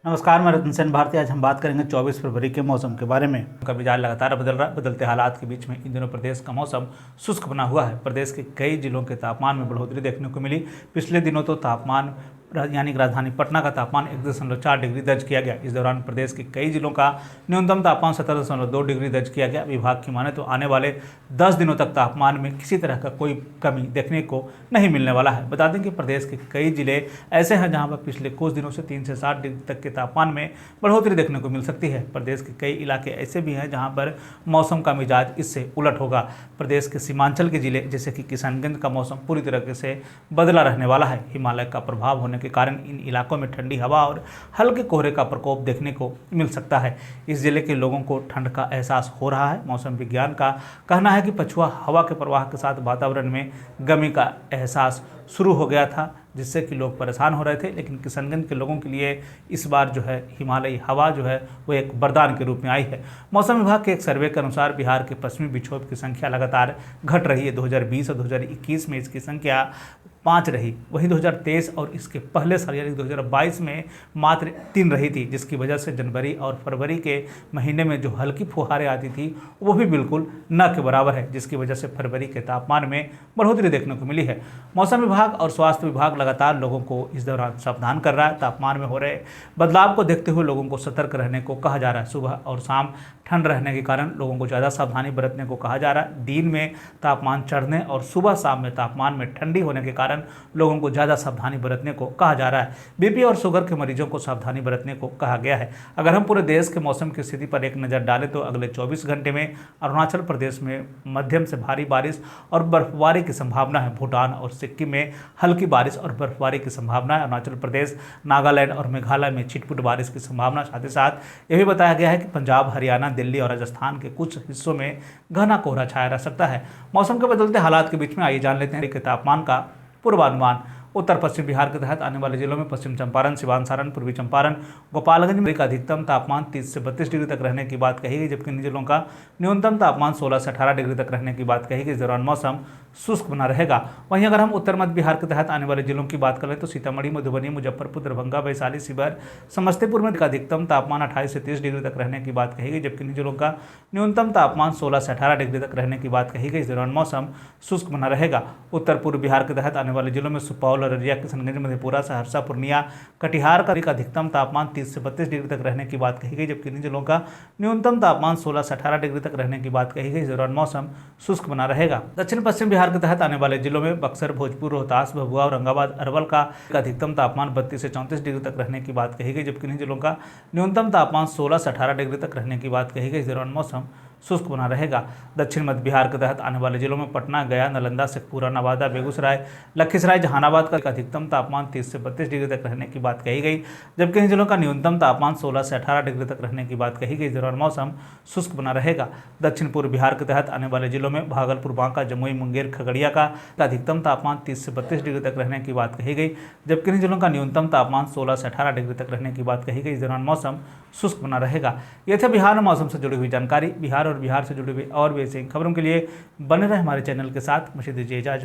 नमस्कार, मैं रतन सेन भारती। आज हम बात करेंगे 24 फरवरी के मौसम के बारे में। उनका मिजाज लगातार बदल रहा है। बदलते हालात के बीच में इन दिनों प्रदेश का मौसम शुष्क बना हुआ है। प्रदेश के कई जिलों के तापमान में बढ़ोतरी देखने को मिली। पिछले दिनों तो तापमान यानी कि राजधानी पटना का तापमान 1.4 डिग्री दर्ज किया गया। इस दौरान प्रदेश के कई जिलों का न्यूनतम तापमान 17.2 डिग्री दर्ज किया गया। विभाग की माने तो आने वाले 10 दिनों तक तापमान में किसी तरह का कोई कमी देखने को नहीं मिलने वाला है। बता दें कि प्रदेश के कई जिले ऐसे हैं जहां पर पिछले कुछ दिनों से 3 से 7 डिग्री तक के तापमान में बढ़ोतरी देखने को मिल सकती है। प्रदेश के कई इलाके ऐसे भी हैं जहां पर मौसम का मिजाज इससे उलट होगा। प्रदेश के सीमांचल के जिले जैसे कि किशनगंज का मौसम पूरी तरीके से बदला रहने वाला है। हिमालय का प्रभाव होने के कारण इन इलाकों में ठंडी हवा और हल्के कोहरे का प्रकोप देखने को मिल सकता है। इस जिले के लोगों को ठंड का एहसास हो रहा है। मौसम विज्ञान का कहना है कि पछुआ हवा के प्रवाह के साथ वातावरण में गर्मी का एहसास शुरू हो गया था, जिससे कि लोग परेशान हो रहे थे। लेकिन किशनगंज के लोगों के लिए इस बार जो है हिमालयी हवा जो है वो एक वरदान के रूप में आई है। मौसम विभाग के एक सर्वे के अनुसार बिहार के पश्चिमी विक्षोभ की संख्या लगातार घट रही है। 2020 और 2021 में इसकी संख्या 5 रही। वहीं 2023 और इसके पहले साल यानी 2022 में मात्र 3 रही थी, जिसकी वजह से जनवरी और फरवरी के महीने में जो हल्की फुहारें आती थी वो भी बिल्कुल न के बराबर है, जिसकी वजह से फरवरी के तापमान में बढ़ोतरी देखने को मिली है। मौसम विभाग और स्वास्थ्य विभाग लगातार लोगों को इस दौरान सावधान कर रहा है। तापमान में हो रहे बदलाव को देखते हुए लोगों को सतर्क रहने को कहा जा रहा है। सुबह और शाम ठंड रहने के कारण लोगों को ज़्यादा सावधानी बरतने को कहा जा रहा है। दिन में तापमान चढ़ने और सुबह शाम में तापमान में ठंडी होने के कारण लोगों को ज़्यादा सावधानी बरतने को कहा जा रहा है। बीपी और शुगर के मरीजों को सावधानी बरतने को कहा गया है। अगर हम पूरे देश के मौसम की स्थिति पर एक नज़र डालें तो अगले 24 घंटे में अरुणाचल प्रदेश में मध्यम से भारी बारिश और बर्फबारी की संभावना है। भूटान और सिक्किम में हल्की बारिश और बर्फबारी की संभावना है। अरुणाचल प्रदेश, नागालैंड और मेघालय में छिटपुट बारिश की संभावना। साथ ही साथ यह भी बताया गया है कि पंजाब, हरियाणा, दिल्ली और राजस्थान के कुछ हिस्सों में घना कोहरा छाया रह सकता है। मौसम के बदलते हालात के बीच में आइए जान लेते हैं कि तापमान का पूर्वानुमान। उत्तर पश्चिम बिहार के तहत आने वाले जिलों में पश्चिम चंपारण, सिवान, सारण, पूर्वी चंपारण, गोपालगंज में का अधिकतम तापमान 30 से 32 डिग्री तक रहने की बात कही गई, जबकि इन जिलों का न्यूनतम तापमान 16 से 18 डिग्री तक रहने की बात कही गई। इस दौरान मौसम शुष्क बना रहेगा। वहीं अगर हम उत्तर मध्य बिहार के तहत आने वाले जिलों की बात करें तो सीतामढ़ी, मधुबनी, मुजफ्फरपुर, दरभंगा, वैशाली, शिवहर, समस्तीपुर में का अधिकतम तापमान 28 से 30 डिग्री तक रहने की बात कही गई, जबकि इन जिलों का न्यूनतम तापमान 16 से 18 डिग्री तक रहने की बात कही गई। इस दौरान मौसम शुष्क बना रहेगा। उत्तर पूर्व बिहार के तहत आने वाले जिलों में सुपौल, अररिया, किशनगंज, मधेपुरा, सहरसा, पूर्णिया, कटिहार का अधिकतम तापमान 30 से 32 डिग्री तक रहने की बात कही गई, जबकि इन जिलों का न्यूनतम तापमान 16 से 18 डिग्री तक रहने की बात कही गई। इस दौरान मौसम शुष्क बना रहेगा। दक्षिण पश्चिम बिहार के तहत आने वाले जिलों में बक्सर, भोजपुर, रोहतास, भभुआ, औरंगाबाद, अरवल का अधिकतम तापमान 32 से 34 डिग्री तक रहने की बात कही गई, जबकि इन जिलों का न्यूनतम तापमान 16 से 18 डिग्री तक रहने की बात कही गई। इस दौरान मौसम शुष्क बना रहेगा। दक्षिण मध्य बिहार के तहत आने वाले जिलों में पटना, गया, नालंदा, शेखपुरा, नवादा, बेगूसराय, लखीसराय, जहानाबाद का अधिकतम तापमान 30 से 32 डिग्री तक रहने की बात कही गई, जबकि इन जिलों का न्यूनतम तापमान 16 से 18 डिग्री तक रहने की बात कही गई। इस दौरान मौसम शुष्क बना रहेगा। दक्षिण पूर्व बिहार के तहत आने वाले जिलों में भागलपुर, बांका, जमुई, मुंगेर, खगड़िया का अधिकतम तापमान 30 से 32 डिग्री तक रहने की बात कही गई, जबकि इन जिलों का न्यूनतम तापमान 16 से 18 डिग्री तक रहने की बात कही गई। इस दौरान मौसम शुष्क बना रहेगा। ये थे बिहार में मौसम से जुड़ी हुई जानकारी। बिहार और बिहार से जुड़ी हुई और भी ऐसी खबरों के लिए बने रहे हमारे चैनल के साथ। मुझे दीजिए इजाजत।